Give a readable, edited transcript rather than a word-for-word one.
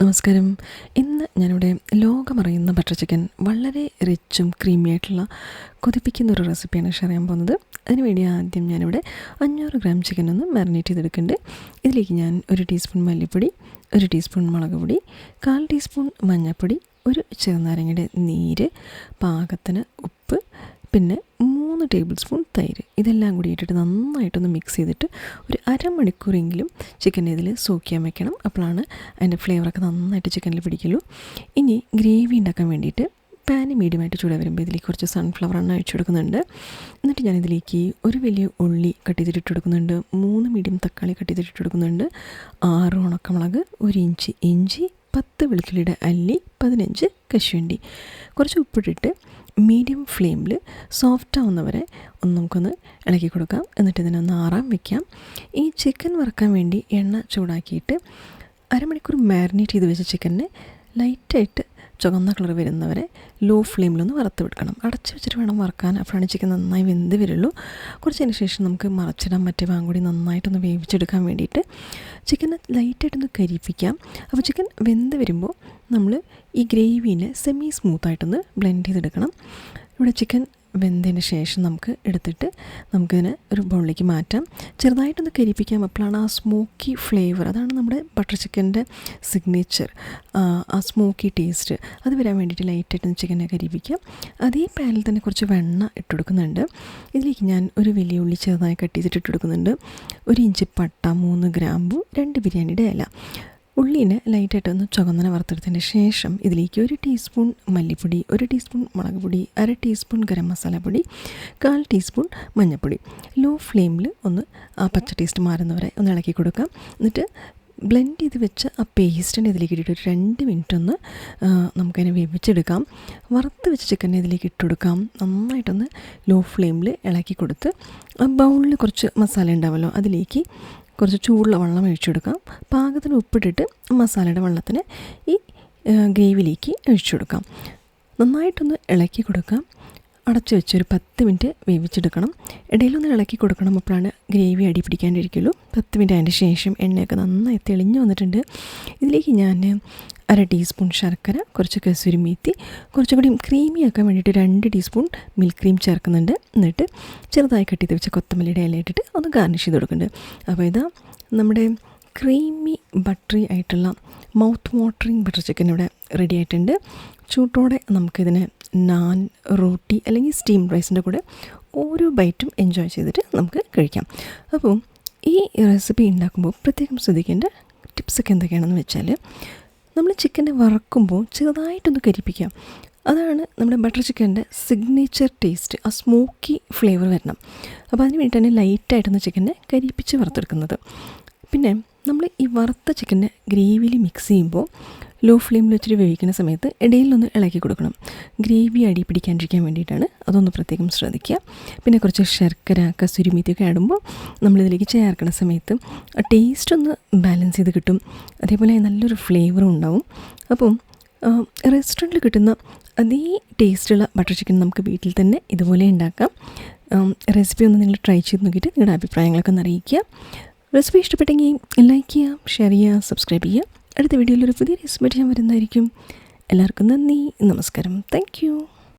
നമസ്കാരം. ഇന്ന് ഞാനിവിടെ ലോകമറിയുന്ന ബട്ടർ ചിക്കൻ വളരെ റിച്ചും ക്രീമി ആയിട്ടുള്ള കൊതിപ്പിക്കുന്ന ഒരു റെസിപ്പിയാണ് ഷെയർ ചെയ്യാൻ പോകുന്നത്. അതിനുവേണ്ടി ആദ്യം ഞാനിവിടെ 500 ഗ്രാം ചിക്കൻ ഒന്ന് മാരിനേറ്റ് ചെയ്തെടുക്കുന്നുണ്ട്. ഇതിലേക്ക് ഞാൻ 1 ടീസ്പൂൺ മല്ലിപ്പൊടി, 1 ടീസ്പൂൺ മുളക് പൊടി, 1/4 ടീസ്പൂൺ മഞ്ഞൾപ്പൊടി, ഒരു ചെറുനാരങ്ങയുടെ നീര്, പാകത്തിന് ഉപ്പ്, പിന്നെ 3 ടേബിൾ സ്പൂൺ തൈര്, ഇതെല്ലാം കൂടി ഇട്ടിട്ട് നന്നായിട്ടൊന്ന് മിക്സ് ചെയ്തിട്ട് ഒരു അരമണിക്കൂറെങ്കിലും ചിക്കൻ ഇതിൽ സോക്ക് ചെയ്യാൻ വെക്കണം. അപ്പോഴാണ് അതിൻ്റെ ഫ്ലേവറൊക്കെ നന്നായിട്ട് ചിക്കനിൽ പിടിക്കുള്ളൂ. ഇനി ഗ്രേവി ഉണ്ടാക്കാൻ വേണ്ടിയിട്ട് പാന് മീഡിയമായിട്ട് ചൂടാൻ വരുമ്പോൾ ഇതിലേക്ക് കുറച്ച് സൺഫ്ലവർ എണ്ണ ഒഴിച്ചു കൊടുക്കുന്നുണ്ട്. എന്നിട്ട് ഞാനിതിലേക്ക് ഒരു വലിയ ഉള്ളി കട്ട് ചെയ്തിട്ട് കൊടുക്കുന്നുണ്ട്, 3 മീഡിയം തക്കാളി കട്ട് ചെയ്തിട്ട് കൊടുക്കുന്നുണ്ട്, 6 ഉണക്കമുളക്, 1 ഇഞ്ച് ഇഞ്ചി, 10 വെളുത്തുള്ളിയുടെ അല്ലി, 15 കശുവണ്ടി, കുറച്ച് ഉപ്പിട്ടിട്ട് മീഡിയം ഫ്ലെയിമിൽ സോഫ്റ്റ് ആവുന്നവരെ നമുക്കൊന്ന് ഇളക്കി കൊടുക്കാം. എന്നിട്ട് ഇതിനൊന്ന് ആറാൻ വയ്ക്കാം. ഈ ചിക്കൻ വറുക്കാൻ വേണ്ടി എണ്ണ ചൂടാക്കിയിട്ട് അരമണിക്കൂർ മാരിനേറ്റ് ചെയ്ത് വെച്ച ചിക്കനെ ലൈറ്റായിട്ട് ചുവന്ന കളർ വരുന്നവരെ ലോ ഫ്ലെയിമിലൊന്ന് വറുത്ത് വെക്കണം. അടച്ച് വെച്ചിട്ട് വേണം വറുക്കാൻ, അപ്പോഴാണ് ചിക്കൻ നന്നായി വെന്ത് വരുള്ളൂ. കുറച്ചതിന് ശേഷം നമുക്ക് മറച്ചിടാൻ മറ്റേ ഭാഗം കൂടി നന്നായിട്ടൊന്ന് വേവിച്ചെടുക്കാൻ വേണ്ടിയിട്ട് ചിക്കനെ ലൈറ്റായിട്ടൊന്ന് കരിപ്പിക്കാം. അപ്പോൾ ചിക്കൻ വെന്ത് വരുമ്പോൾ നമ്മൾ ഈ ഗ്രേവീനെ സെമി സ്മൂത്തായിട്ടൊന്ന് ബ്ലെൻഡ് ചെയ്തെടുക്കണം. ഇവിടെ ചിക്കൻ വെന്തതിന് ശേഷം നമുക്ക് എടുത്തിട്ട് നമുക്കിതിനെ ഒരു ബൗളിലേക്ക് മാറ്റാം. ചെറുതായിട്ടൊന്ന് കരിപ്പിക്കാം. അപ്പോഴാണ് ആ സ്മോക്കി ഫ്ലേവർ, അതാണ് നമ്മുടെ ബട്ടർ ചിക്കൻ്റെ സിഗ്നേച്ചർ, ആ സ്മോക്കി ടേസ്റ്റ് അത് വരാൻ വേണ്ടിയിട്ട് ലൈറ്റായിട്ടൊന്ന് ചിക്കനെ കരിപ്പിക്കാം. അതേ പാനിൽ തന്നെ കുറച്ച് വെണ്ണ ഇട്ട് കൊടുക്കുന്നുണ്ട്. ഇതിലേക്ക് ഞാൻ ഒരു വലിയ ഉള്ളി ചെറുതായി കട്ട് ചെയ്തിട്ട് ഇട്ട് കൊടുക്കുന്നുണ്ട്, 1 ഇഞ്ച് പട്ട, 3 ഗ്രാമ്പു, 2 ബിരിയാണിയുടെ ഇല. ഉള്ളിനെ ലൈറ്റായിട്ടൊന്ന് ചുവന്നനെ വറുത്തെടുത്തതിന് ശേഷം ഇതിലേക്ക് 1 ടീസ്പൂൺ മല്ലിപ്പൊടി, 1 ടീസ്പൂൺ മുളക് പൊടി, 1/2 ടീസ്പൂൺ ഗരം മസാല പൊടി, 1/4 ടീസ്പൂൺ മഞ്ഞൾപ്പൊടി, ലോ ഫ്ലെയിമിൽ ഒന്ന് ആ പച്ച ടേസ്റ്റ് മാറുന്നവരെ ഒന്ന് ഇളക്കി കൊടുക്കാം. എന്നിട്ട് ബ്ലെൻഡ് ചെയ്ത് വെച്ച ആ പേസ്റ്റിനെ ഇതിലേക്ക് ഇട്ടിട്ട് ഒരു 2 മിനിറ്റ് ഒന്ന് നമുക്കതിനെ വേവിച്ചെടുക്കാം. വറുത്ത് വെച്ച ചിക്കനെ ഇതിലേക്ക് ഇട്ട് കൊടുക്കാം. നന്നായിട്ടൊന്ന് ലോ ഫ്ലെയിമിൽ ഇളക്കി കൊടുത്ത് ആ ബൗളിൽ കുറച്ച് മസാല ഉണ്ടാവുമല്ലോ, അതിലേക്ക് കുറച്ച് ചൂടുള്ള വെള്ളം ഒഴിച്ചു കൊടുക്കാം. പാകത്തിന് ഉപ്പിട്ടിട്ട് മസാലയുടെ വെള്ളത്തിന് ഈ ഗ്രേവിയിലേക്ക് ഒഴിച്ചു കൊടുക്കാം. നന്നായിട്ടൊന്ന് ഇളക്കി കൊടുക്കാം. അടച്ചു വെച്ച് ഒരു 10 മിനിറ്റ് വേവിച്ചെടുക്കണം. ഇടയിലൊന്ന് ഇളക്കി കൊടുക്കണം, അപ്പോഴാണ് ഗ്രേവി അടി പിടിക്കാണ്ടിരിക്കുള്ളൂ. 10 മിനിറ്റ് അതിൻ്റെ ശേഷം എണ്ണയൊക്കെ നന്നായി തെളിഞ്ഞ് വന്നിട്ടുണ്ട്. ഇതിലേക്ക് ഞാൻ 1/2 ടീസ്പൂൺ ശർക്കര, കുറച്ച് കസൂരി മേത്തി, കുറച്ചും കൂടി ക്രീമി ആക്കാൻ വേണ്ടിയിട്ട് 2 ടീസ്പൂൺ മിൽക്ക് ക്രീം ചേർക്കുന്നുണ്ട്. എന്നിട്ട് ചെറുതായി കട്ട് ചെയ്ത് വെച്ച കൊത്തമല്ലിയുടെ ഇല ഇട്ടിട്ട് ഒന്ന് ഗാർണിഷ് ചെയ്ത് കൊടുക്കുന്നുണ്ട്. അപ്പോൾ ഇതാ നമ്മുടെ ക്രീമി ബട്ടറി ആയിട്ടുള്ള മൗത്ത് വാട്ടറിങ് ബട്ടർ ചിക്കൻ ഇവിടെ റെഡി ആയിട്ടുണ്ട്. ചൂട്ടോടെ നമുക്കിതിനെ നാൻ, റോട്ടി അല്ലെങ്കിൽ സ്റ്റീം റൈസിൻ്റെ കൂടെ ഓരോ ബൈറ്റും എൻജോയ് ചെയ്തിട്ട് നമുക്ക് കഴിക്കാം. അപ്പോൾ ഈ റെസിപ്പി ഉണ്ടാക്കുമ്പോൾ പ്രത്യേകം ശ്രദ്ധിക്കേണ്ട ടിപ്സൊക്കെ എന്തൊക്കെയാണെന്ന് വെച്ചാൽ, നമ്മൾ ചിക്കനെ വറക്കുമ്പോൾ ചെറുതായിട്ടൊന്ന് കരിപ്പിക്കാം. അതാണ് നമ്മുടെ ബട്ടർ ചിക്കൻ്റെ സിഗ്നേച്ചർ ടേസ്റ്റ്, ആ സ്മോക്കി ഫ്ലേവർ വരണം. അപ്പോൾ അതിന് വേണ്ടി തന്നെ ലൈറ്റായിട്ടൊന്ന് ചിക്കനെ കരിപ്പിച്ച് വറുത്തെടുക്കുന്നത്. പിന്നെ നമ്മൾ ഈ വറുത്ത ചിക്കനെ ഗ്രേവിയിൽ മിക്സ് ചെയ്യുമ്പോൾ ലോ ഫ്ലെയിമിൽ വെച്ചിട്ട് വേവിക്കുന്ന സമയത്ത് ഇടയിലൊന്ന് ഇളക്കി കൊടുക്കണം. ഗ്രേവി അടി പിടിക്കാണ്ടിരിക്കാൻ വേണ്ടിയിട്ടാണ്, അതൊന്ന് പ്രത്യേകം ശ്രദ്ധിക്കുക. പിന്നെ കുറച്ച് ശർക്കര, കസൂരി മേത്തിയൊക്കെ ആടുമ്പോൾ നമ്മളിതിലേക്ക് ചേർക്കുന്ന സമയത്ത് ടേസ്റ്റ് ഒന്ന് ബാലൻസ് ചെയ്ത് കിട്ടും. അതേപോലെ നല്ലൊരു ഫ്ലേവറും ഉണ്ടാവും. അപ്പം റെസ്റ്റോറൻറ്റിൽ കിട്ടുന്ന അതേ ടേസ്റ്റുള്ള ബട്ടർ ചിക്കൻ നമുക്ക് വീട്ടിൽ തന്നെ ഇതുപോലെ ഉണ്ടാക്കാം. റെസിപ്പി ഒന്ന് നിങ്ങൾ ട്രൈ ചെയ്ത് നോക്കിയിട്ട് നിങ്ങളുടെ അഭിപ്രായങ്ങളൊക്കെ ഒന്ന് അറിയിക്കുക. റെസിപ്പി ഇഷ്ടപ്പെട്ടെങ്കിൽ ലൈക്ക് ചെയ്യുക, ഷെയർ ചെയ്യുക, സബ്സ്ക്രൈബ് ചെയ്യുക. അടുത്ത വീഡിയോയിലൊരു പുതിയ റെസിപ്പി ഞാൻ വരുന്നതായിരിക്കും. എല്ലാവർക്കും നന്ദി, നമസ്കാരം, താങ്ക് യു.